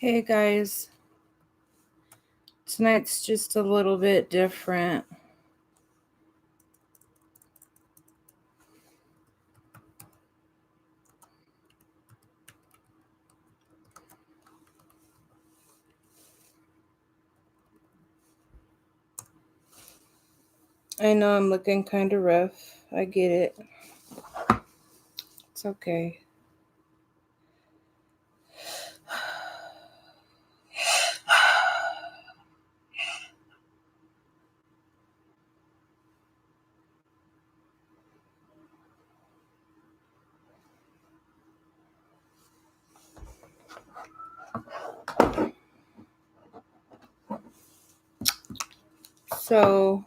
Hey guys, tonight's just a little bit different. I know I'm looking kind of rough. I get it. It's okay. So,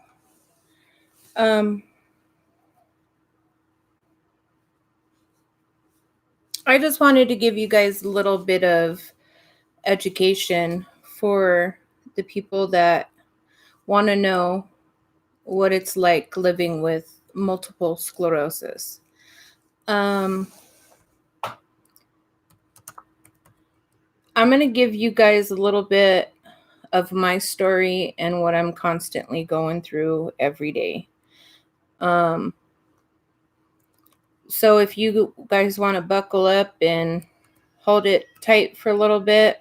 I just wanted to give you guys a little bit of education for the people that want to know what it's like living with multiple sclerosis. I'm going to give you guys a little bit of my story and what I'm constantly going through every day. So if you guys want to buckle up and hold it tight for a little bit,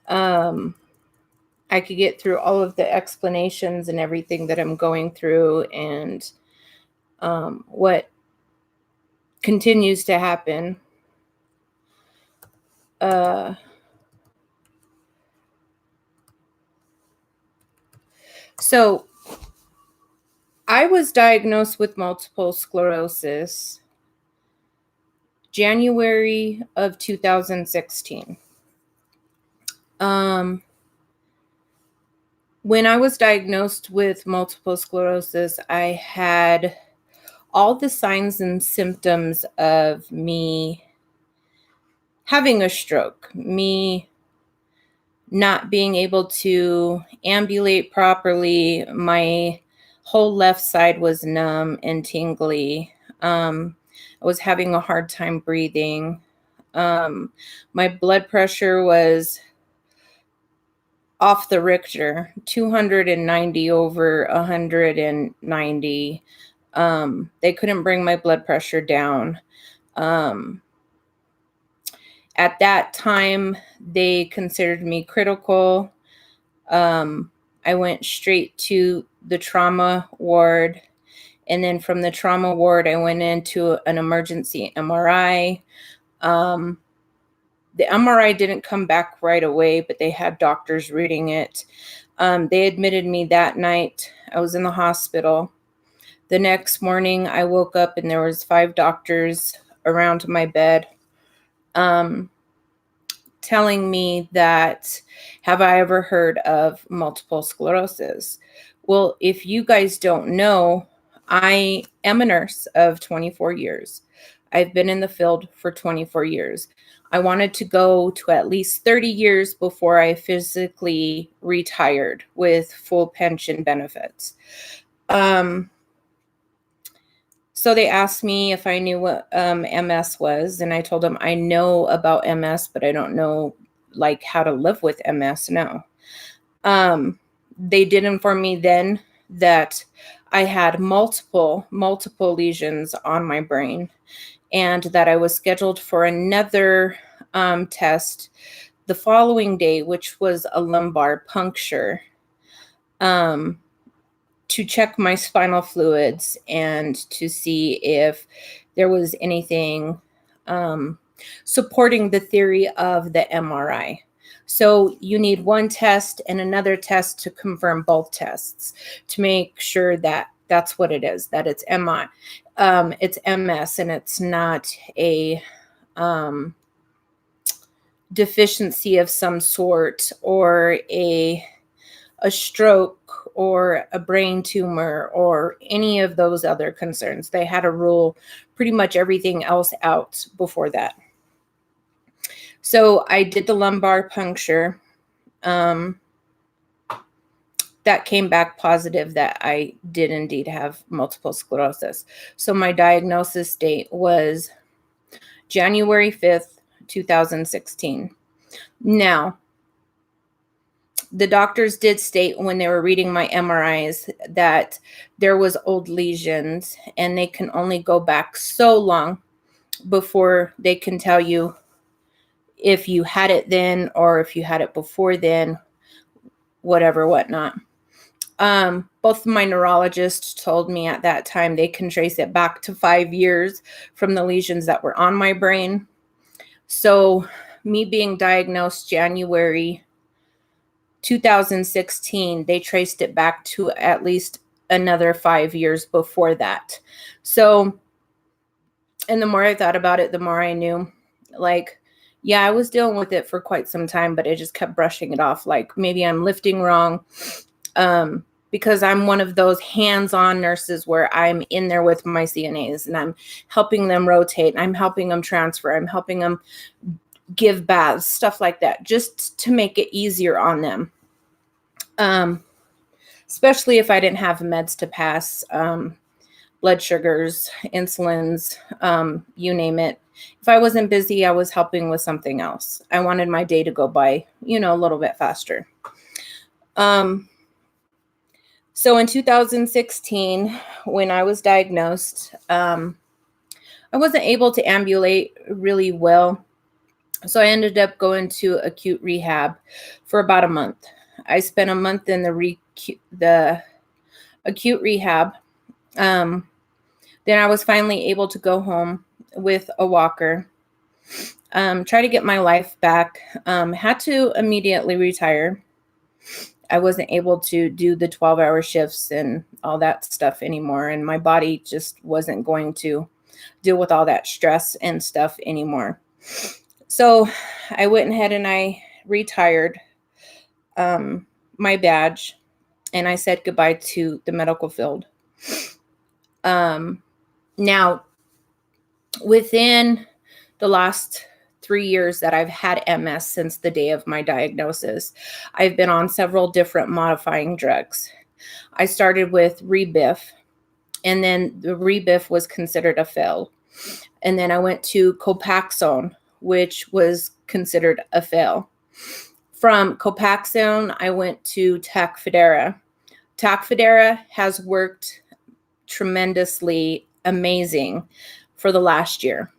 I could get through all of the explanations and everything that I'm going through and what continues to happen. So I was diagnosed with multiple sclerosis January of 2016. When I was diagnosed with multiple sclerosis, I had all the signs and symptoms of me having a stroke, me not being able to ambulate properly. My whole left side was numb and tingly. I was having a hard time breathing. My blood pressure was off the Richter, 290 over 190. They couldn't bring my blood pressure down. At that time, they considered me critical. I went straight to the trauma ward. And then from the trauma ward, I went into an emergency MRI. The MRI didn't come back right away, but they had doctors reading it. They admitted me that night. I was in the hospital. The next morning, I woke up and there was 5 doctors around my bed telling me that, have I ever heard of multiple sclerosis? Well, if you guys don't know, I am a nurse of 24 years. I've been in the field for 24 years. I wanted to go to at least 30 years before I physically retired with full pension benefits. So they asked me if I knew what MS was, and I told them I know about MS, but I don't know like how to live with MS now. They did inform me then that I had multiple lesions on my brain, and that I was scheduled for another test the following day, which was a lumbar puncture, to check my spinal fluids and to see if there was anything supporting the theory of the MRI. So you need one test and another test to confirm both tests to make sure that that's what it is, that it's it's MS, and it's not a deficiency of some sort, or a stroke or a brain tumor or any of those other concerns. They had to rule pretty much everything else out before that. So I did the lumbar puncture. That came back positive that I did indeed have multiple sclerosis. So my diagnosis date was January 5th, 2016. Now, the doctors did state when they were reading my MRIs that there was old lesions, and they can only go back so long before they can tell you if you had it then or if you had it before then, whatever, whatnot. Both my neurologists told me at that time they can trace it back to 5 years from the lesions that were on my brain. So me being diagnosed January 2016, they traced it back to at least another 5 years before that. So, and the more I thought about it, the more I knew, like, yeah, I was dealing with it for quite some time, but I just kept brushing it off. Like, maybe I'm lifting wrong. Because I'm one of those hands-on nurses where I'm in there with my CNAs and I'm helping them rotate. I'm helping them transfer. I'm helping them give baths, stuff like that, just to make it easier on them. Especially if I didn't have meds to pass, blood sugars, insulins, you name it. If I wasn't busy, I was helping with something else. I wanted my day to go by, a little bit faster. So in 2016, when I was diagnosed, I wasn't able to ambulate really well. So I ended up going to acute rehab for about a month. I spent a month in the acute rehab. Then I was finally able to go home with a walker, try to get my life back. Had to immediately retire. I wasn't able to do the 12-hour shifts and all that stuff anymore. And my body just wasn't going to deal with all that stress and stuff anymore. So I went ahead and I retired my badge, and I said goodbye to the medical field. Now, within the last 3 years that I've had MS since the day of my diagnosis, I've been on several different modifying drugs. I started with Rebif, and then the Rebif was considered a fail. And then I went to Copaxone, which was considered a fail. From Copaxone, I went to Tacfidera. Tacfidera has worked tremendously amazing for the last year.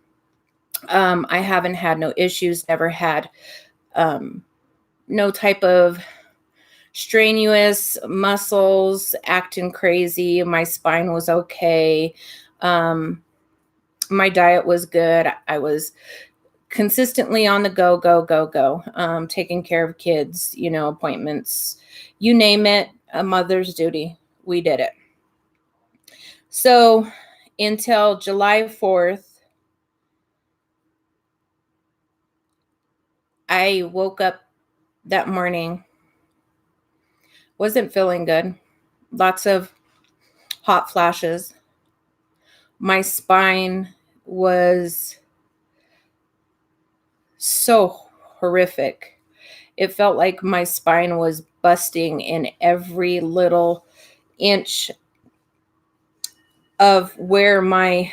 I haven't had no issues, never had no type of strenuous muscles acting crazy. My spine was okay. My diet was good. I was consistently on the go, taking care of kids, appointments, you name it, a mother's duty. We did it. So until July 4th, I woke up that morning, wasn't feeling good, lots of hot flashes. My spine was so horrific. It felt like my spine was busting in every little inch of where my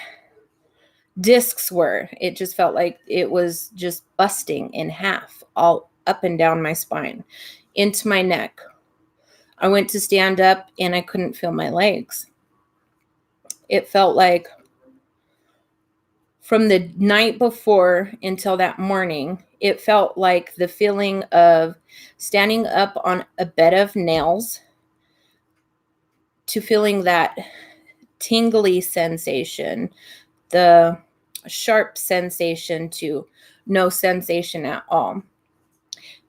discs were. It just felt like it was just busting in half, all up and down my spine, into my neck. I went to stand up and I couldn't feel my legs. It felt like from the night before until that morning, it felt like the feeling of standing up on a bed of nails to feeling that tingly sensation, the sharp sensation to no sensation at all.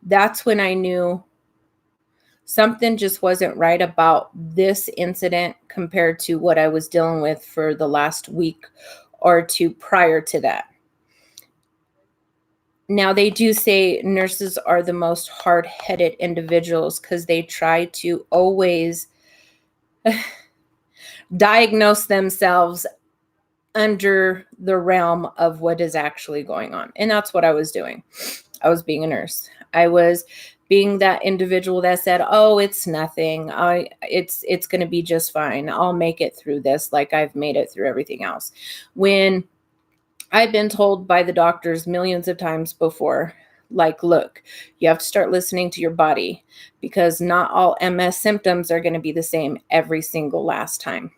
That's when I knew something just wasn't right about this incident compared to what I was dealing with for the last week or two prior to that. Now, they do say nurses are the most hard-headed individuals because they try to always diagnose themselves under the realm of what is actually going on. And that's what I was doing. I was being a nurse. I was being that individual that said, oh, it's nothing. It's going to be just fine. I'll make it through this like I've made it through everything else. When I've been told by the doctors millions of times before, like, look, you have to start listening to your body, because not all MS symptoms are going to be the same every single last time.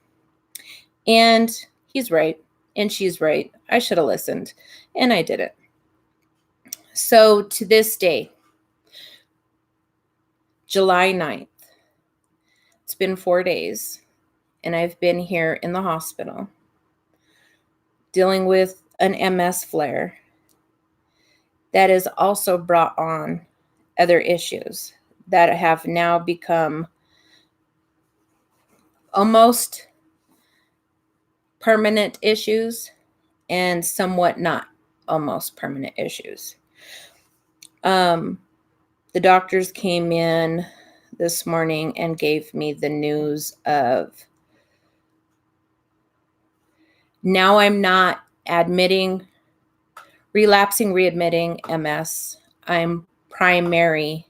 And he's right. And she's right. I should have listened. And I didn't. So to this day, July 9th, it's been 4 days, and I've been here in the hospital dealing with an MS flare that has also brought on other issues that have now become almost permanent issues and somewhat not almost permanent issues. The doctors came in this morning and gave me the news of, now I'm not relapsing, readmitting MS. I'm primary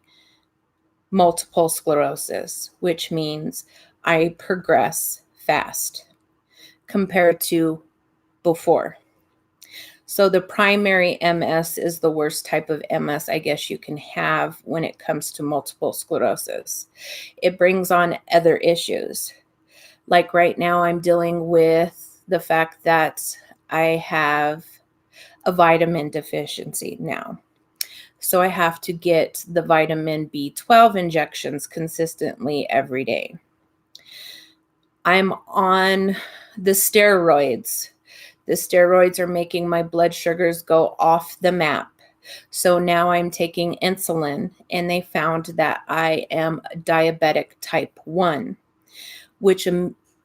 multiple sclerosis, which means I progress fast compared to before. So the primary MS is the worst type of MS, I guess, you can have when it comes to multiple sclerosis. It brings on other issues. Like right now, I'm dealing with the fact that I have a vitamin deficiency now. So I have to get the vitamin B12 injections consistently every day. I'm on the steroids. The steroids are making my blood sugars go off the map. So now I'm taking insulin, and they found that I am diabetic type 1, which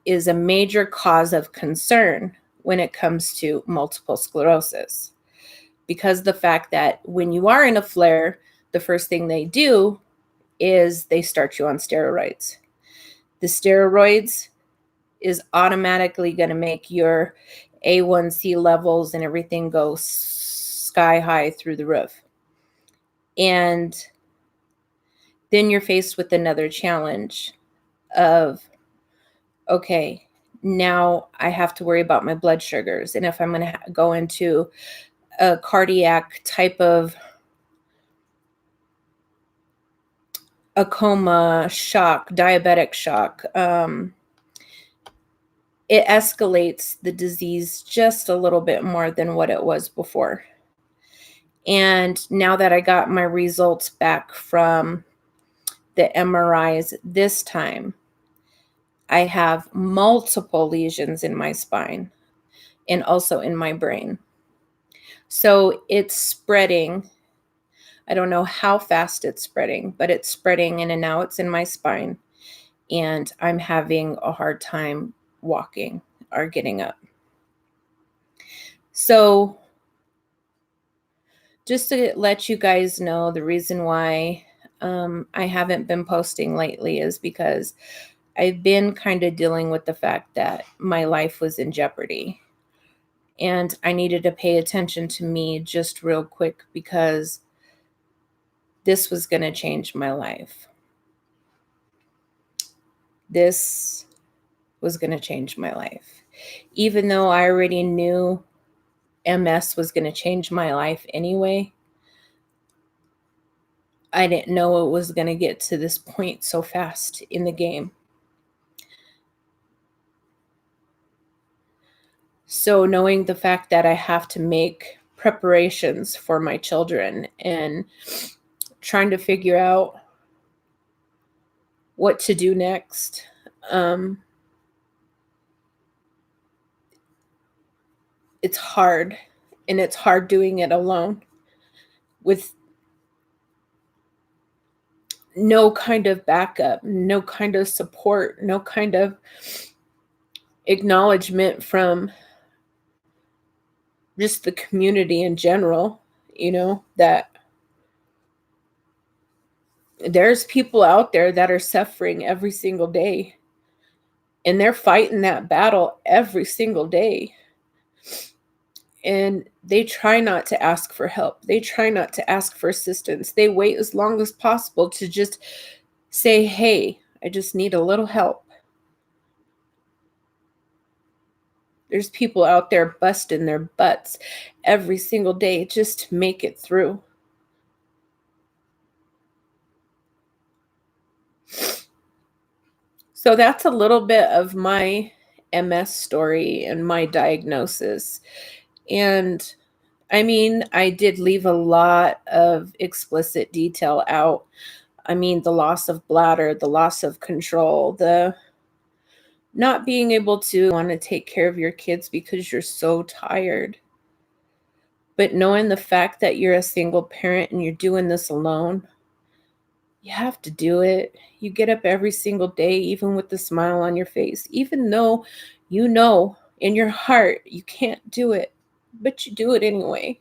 is a major cause of concern when it comes to multiple sclerosis. Because the fact that when you are in a flare, the first thing they do is they start you on steroids. The steroids is automatically going to make your A1C levels and everything go sky high through the roof. And then you're faced with another challenge of, okay, now I have to worry about my blood sugars. And if I'm going to go into a cardiac type of a coma, shock, diabetic shock, it escalates the disease just a little bit more than what it was before. And now that I got my results back from the MRIs this time, I have multiple lesions in my spine and also in my brain. So it's spreading. I don't know how fast it's spreading, but it's spreading, and now it's in my spine. And I'm having a hard time walking or getting up. So just to let you guys know, the reason why I haven't been posting lately is because I've been kind of dealing with the fact that my life was in jeopardy. And I needed to pay attention to me just real quick, because this was going to change my life. This was going to change my life. Even though I already knew MS was going to change my life anyway, I didn't know it was going to get to this point so fast in the game. So knowing the fact that I have to make preparations for my children and trying to figure out what to do next, it's hard, and it's hard doing it alone with no kind of backup, no kind of support, no kind of acknowledgement from just the community in general, that there's people out there that are suffering every single day, and they're fighting that battle every single day. And they try not to ask for help. They try not to ask for assistance. They wait as long as possible to just say, hey, I just need a little help. There's people out there busting their butts every single day just to make it through. So that's a little bit of my MS story and my diagnosis. And I mean, I did leave a lot of explicit detail out. I mean, the loss of bladder, the loss of control, the not being able to want to take care of your kids because you're so tired. But knowing the fact that you're a single parent and you're doing this alone, you have to do it. You get up every single day, even with the smile on your face, even though you know in your heart you can't do it, but you do it anyway.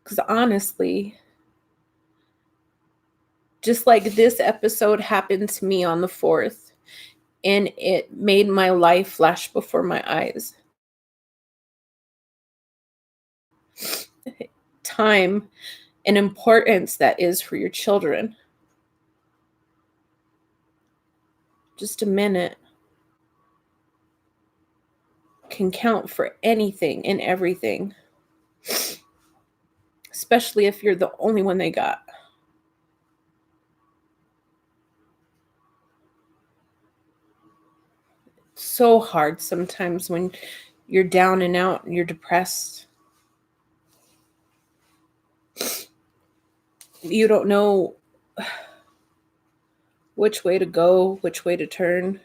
Because honestly, just like this episode happened to me on the 4th, and it made my life flash before my eyes. Time and importance that is for your children. Just a minute can count for anything and everything, especially if you're the only one they got. So hard sometimes when you're down and out and you're depressed. You don't know which way to go, which way to turn.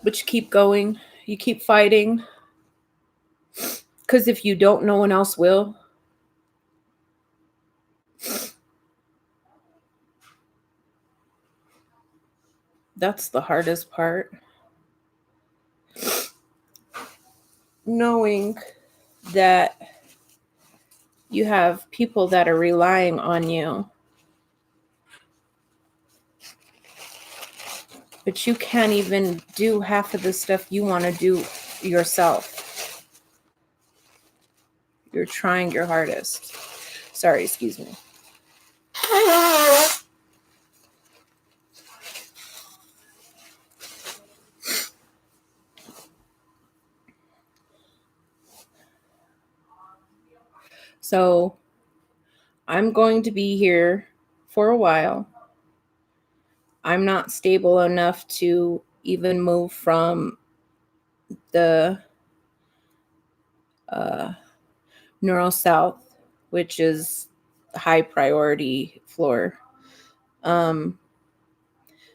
But you keep going, you keep fighting. Because if you don't, no one else will. That's the hardest part. Knowing that you have people that are relying on you, but you can't even do half of the stuff you want to do yourself. You're trying your hardest. Sorry, excuse me. So I'm going to be here for a while. I'm not stable enough to even move from the Neuro South, which is high priority floor. Um,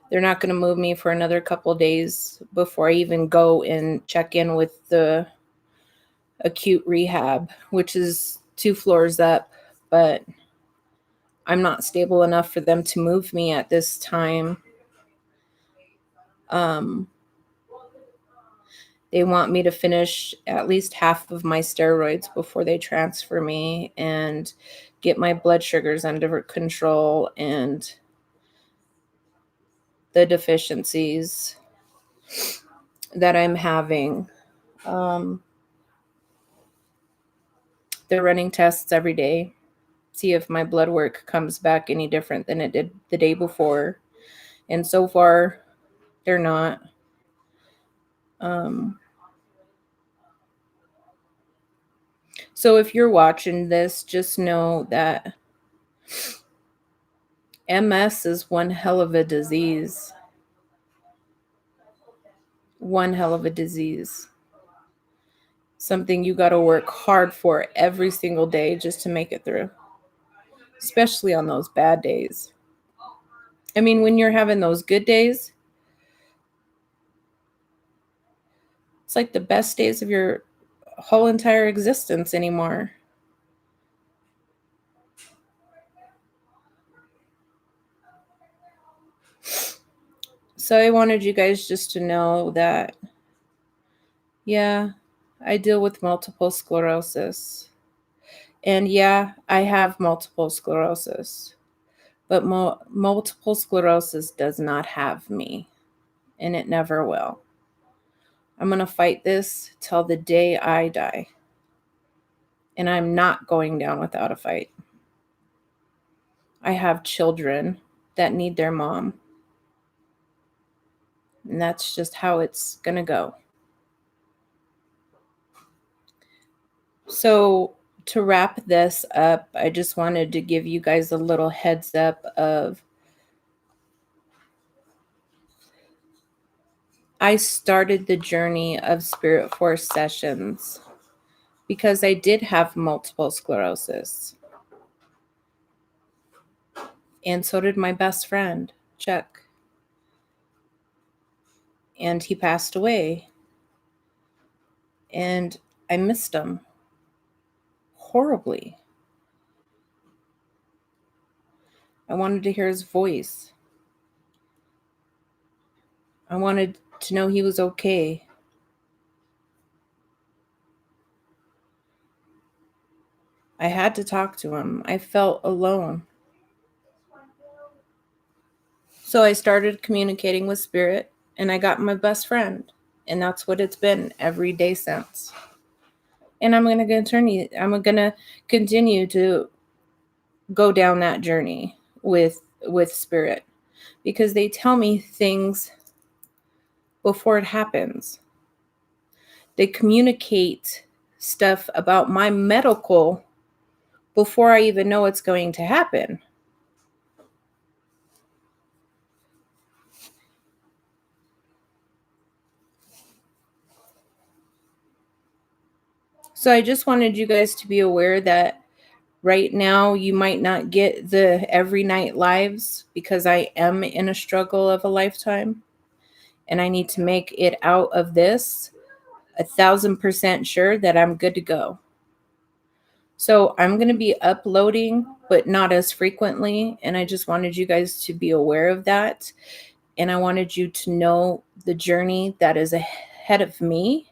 they're not going to move me for another couple days before I even go and check in with the acute rehab, which is 2 floors up, but I'm not stable enough for them to move me at this time. Um, they want me to finish at least half of my steroids before they transfer me and get my blood sugars under control and the deficiencies that I'm having. Um, they're running tests every day, see if my blood work comes back any different than it did the day before. And so far, they're not. Um, so if you're watching this, just know that MS is one hell of a disease. One hell of a disease. Something you got to work hard for every single day just to make it through, especially on those bad days. I mean, when you're having those good days, it's like the best days of your whole entire existence anymore. So I wanted you guys just to know that, yeah, I deal with multiple sclerosis. And yeah, I have multiple sclerosis. But multiple sclerosis does not have me, and it never will. I'm going to fight this till the day I die. And I'm not going down without a fight. I have children that need their mom. And that's just how it's going to go. So to wrap this up, I just wanted to give you guys a little heads up of I started the journey of Spirit Force sessions because I did have multiple sclerosis. And so did my best friend, Chuck. And he passed away. And I missed him horribly. I wanted to hear his voice. I wanted to know he was okay. I had to talk to him. I felt alone. So I started communicating with Spirit, and I got my best friend. And that's what it's been every day since. And I'm going to continue to go down that journey with Spirit, because they tell me things before it happens. They communicate stuff about my medical before I even know it's going to happen. So I just wanted you guys to be aware that right now you might not get the every night lives, because I am in a struggle of a lifetime and I need to make it out of this 1,000% sure that I'm good to go. So I'm going to be uploading, but not as frequently. And I just wanted you guys to be aware of that. And I wanted you to know the journey that is ahead of me,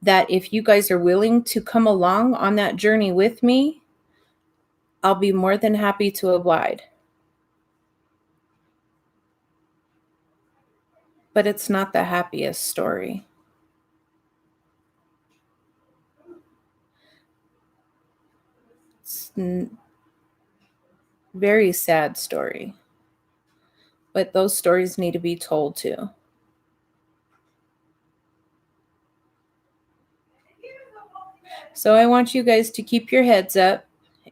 that if you guys are willing to come along on that journey with me, I'll be more than happy to oblige. But it's not the happiest story. It's a very sad story. But those stories need to be told too. So I want you guys to keep your heads up,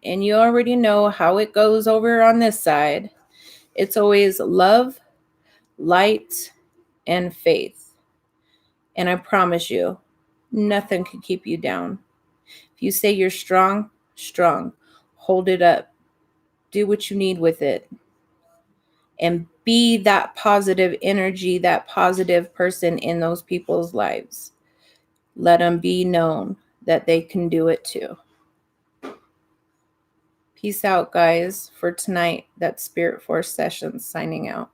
and you already know how it goes over on this side. It's always love, light, and faith. And I promise you, nothing can keep you down. If you say you're strong, strong. Hold it up. Do what you need with it. And be that positive energy, that positive person in those people's lives. Let them be known that they can do it too. Peace out, guys. For tonight, that's Spirit Force Sessions signing out.